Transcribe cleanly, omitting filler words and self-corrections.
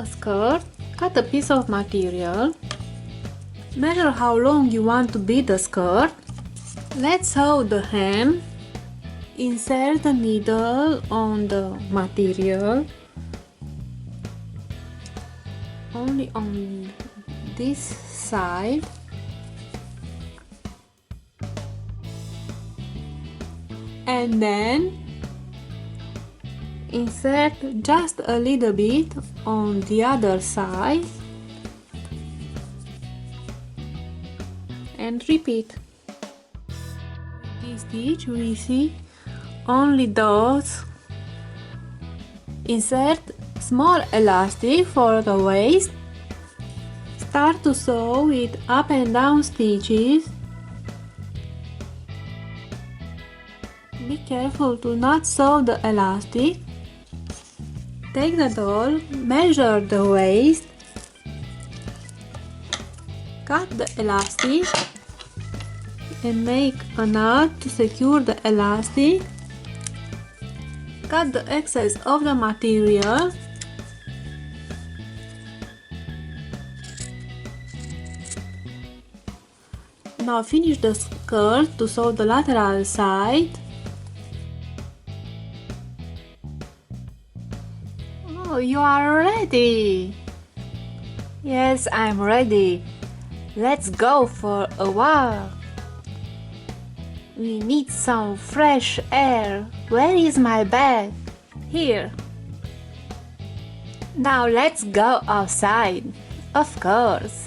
a skirt, cut a piece of material. Measure how long you want to be the skirt. Let's sew the hem. Insert the needle on the material. Only on this side. And then insert just a little bit on the other side and repeat. This stitch we see only those. Insert small elastic for the waist. Start to sew with up and down stitches. Be careful to not sew the elastic. Take the doll, measure the waist, cut the elastic and make a knot to secure the elastic. Cut the excess of the material. Now finish the skirt to sew the lateral side. Oh, you are ready! Yes, I'm ready. Let's go for a walk. We need some fresh air. Where is my bag? Here. Now let's go outside. Of course.